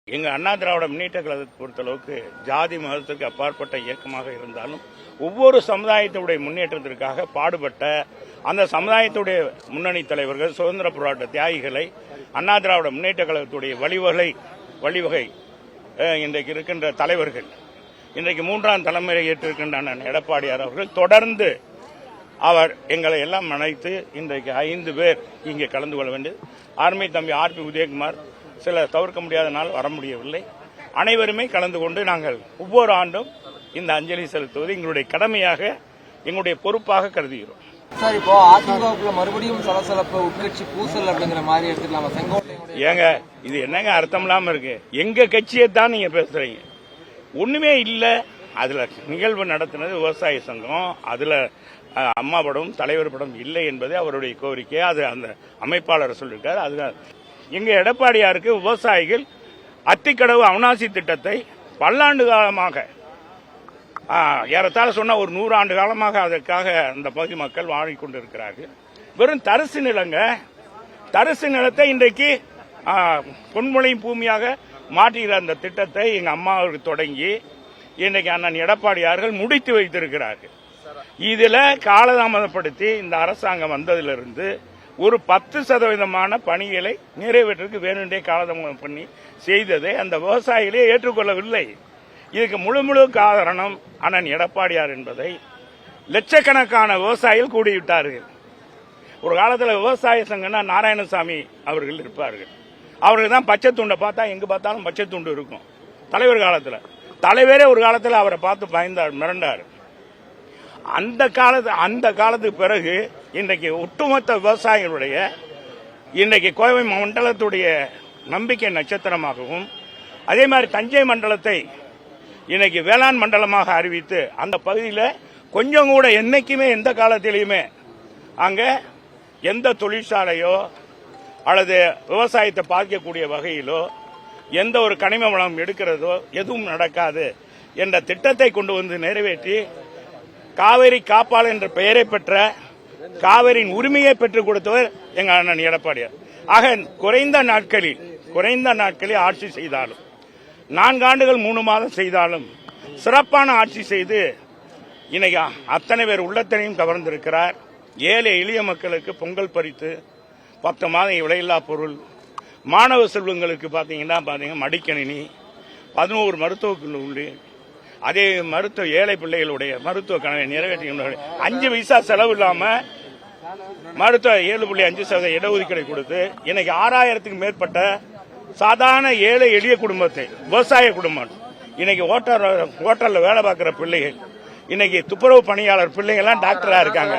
எங்க அண்ணா திராவிட முன்னேற்ற கழகத்தை பொறுத்தளவுக்கு ஜாதி மதத்திற்கு அப்பாற்பட்ட இயக்கமாக இருந்தாலும் ஒவ்வொரு சமுதாயத்துடைய முன்னேற்றத்திற்காக பாடுபட்ட அந்த சமுதாயத்துடைய முன்னணி தலைவர்கள், சுதந்திர போராட்ட தியாகிகளை அண்ணா திராவிட முன்னேற்ற கழகத்துடைய வழிவகை இன்றைக்கு இருக்கின்ற தலைவர்கள், இன்றைக்கு மூன்றாம் தலைமுறை ஏற்றிருக்கின்ற அண்ணன் எடப்பாடியார் அவர்கள் தொடர்ந்து அவர் எங்களை எல்லாம் அழைத்து இன்றைக்கு 5 பேர் இங்கே கலந்து கொள்ள வேண்டியது. ஆர்மி தம்பி ஆர்.பி. உதயகுமார் சில தவிர்க்க முடியாத நாள் வர முடியவில்லை. அனைவருமே கலந்து கொண்டு நாங்கள் ஒவ்வொரு ஆண்டும் இந்த அஞ்சலி செலுத்துவது எங்களுடைய கடமையாக, எங்களுடைய பொறுப்பாக கருதுகிறோம். சார், இப்போ அதிமுகவுக்குள்ள மறுபடியும் சலசலப்பு, உட்கட்சி பூசல் அப்படிங்கிற மாதிரி எடுத்துக்கலாமா? செங்கோட்டையோட ஏங்க இது என்னங்க அர்த்தம் இல்லாம இருக்கு? எங்க கட்சியை தான் நீங்க பேசுறீங்க, ஒண்ணுமே இல்ல. அதுல நிகழ்வு நடத்தினது விவசாய சங்கம், அதுல அம்மா படம், தலைவர் படம் இல்லை என்பது அவருடைய கோரிக்கை. அது அந்த அமைப்பாளர் சொல்லியிருக்காரு. அதுதான் எங்க எடப்பாடியாருக்கு விவசாயிகள் அத்திக்கடவு அவனாசி திட்டத்தை பல்லாண்டு காலமாக, ஏறத்தாழ சொன்ன ஒரு 100 ஆண்டு காலமாக அதற்காக அந்த பகுதி மக்கள் வாழிக்கொண்டிருக்கிறார்கள். வெறும் தரிசு நிலங்க, தரிசு நிலத்தை இன்றைக்கு பொன்மொழி பூமியாக மாற்றுகிற அந்த திட்டத்தை எங்க அம்மாவுக்கு தொடங்கி இன்றைக்கு அண்ணன் எடப்பாடியார்கள் முடித்து வைத்திருக்கிறார்கள். இதுல காலதாமதப்படுத்தி இந்த அரசாங்கம் வந்ததிலிருந்து ஒரு 10% பணிகளை நிறைவேற்றுக்கு வேணுண்டே காலதாமதம் பண்ணி செய்ததை அந்த விவசாயிகளே ஏற்றுக்கொள்ளவில்லை. இதுக்கு முழு காரணம் அண்ணன் எடப்பாடியார் என்பதை லட்சக்கணக்கான விவசாயிகள் கூடிவிட்டார்கள். ஒரு காலத்தில் விவசாய சங்கம்னா நாராயணசாமி அவர்கள் இருப்பார்கள். அவர்கள் தான் பச்சை துண்டை பார்த்தா எங்க பார்த்தாலும் பச்சை துண்டு இருக்கும். தலைவர் காலத்தில் தலைவரே ஒரு காலத்தில் அவரை பார்த்து பயந்தார், மிரண்டார். அந்த காலத்துக்கு பிறகு இன்றைக்கு ஒட்டுமொத்த விவசாயிகளுடைய இன்றைக்கு கோவை மண்டலத்துடைய நம்பிக்கை நட்சத்திரமாகவும், அதே மாதிரி தஞ்சை மண்டலத்தை இன்னைக்கு வேளாண் மண்டலமாக அறிவித்து அந்த பகுதியில் கொஞ்சம் கூட என்னைக்குமே எந்த காலத்திலையுமே அங்க எந்த தொழிற்சாலையோ அல்லது விவசாயத்தை பாதிக்கக்கூடிய வகையிலோ எந்த ஒரு கனிம வளம் எடுக்கிறதோ எதுவும் நடக்காது என்ற திட்டத்தை கொண்டு வந்து நிறைவேற்றி காவிரி காப்பாளர் என்ற பெயரை பெற்ற, காவிரியின் உரிமையை பெற்றுக் கொடுத்தவர் எங்க அண்ணன் எடப்பாடியார். ஆக குறைந்த நாட்களில் ஆட்சி செய்தாலும், 4 ஆண்டுகள் 3 மாதம் செய்தாலும் சிறப்பான ஆட்சி செய்து இன்னைக்கு அத்தனை பேர் உள்ளத்தனையும் கவர்ந்திருக்கிறார். ஏழை எளிய மக்களுக்கு பொங்கல் பரித்து 10 மாதம் விலையில்லா பொருள், மாணவ செல்வங்களுக்கு பாத்தீங்கன்னா மடிக்கணினி, 11 மருத்துவக்குழு, அதே மருத்துவ ஏழை பிள்ளைகளுடைய மருத்துவ கனவை நிறைவேற்ற 5 பைசா செலவு இல்லாம மருத்துவ 7.5% இடஒதுக்கீடு கொடுத்து இன்னைக்கு 6000க்கும் மேற்பட்ட சாதாரண ஏழை எளிய குடும்பத்தை, விவசாய குடும்பம், இன்னைக்கு ஹோட்டல்ல வேலை பார்க்கிற பிள்ளைகள், இன்னைக்கு துப்புரவு பணியாளர் பிள்ளைங்கள்லாம் டாக்டரா இருக்காங்க.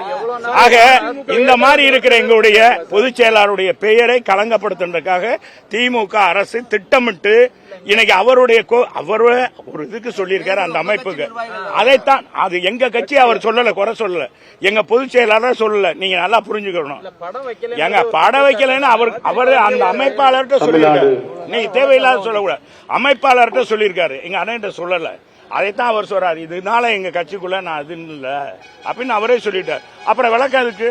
ஆக இந்த மாதிரி இருக்கிற எங்களுடைய பொதுச் செயலாளருடைய பெயரை களங்கப்படுத்துறதுக்காக திமுக அரசு திட்டமிட்டு இன்னைக்கு அவருடைய ஒரு இதுக்கு சொல்லியிருக்காரு, அந்த அமைப்புக்கு. அதைத்தான், அது எங்க கட்சி அவர் சொல்லல, குறை சொல்லல, எங்க பொதுச் செயலாளர் சொல்லல. நீங்க நல்லா புரிஞ்சுக்கணும். எங்க படம் வைக்கலன்னு அவர் அந்த அமைப்பாளர்கிட்ட சொல்லியிருக்காரு. நீங்க தேவையில்லாத சொல்லக்கூடாது. அமைப்பாளர்கிட்ட சொல்லியிருக்காரு, எங்க அண்ணன் சொல்லல. அதைத்தான் அவர் சொல்றாரு. இதனால எங்க கட்சிக்குள்ள நான் அது இல்ல அப்படின்னு அவரே சொல்லிட்டார். அப்புறம் விளக்கம் அதுக்கு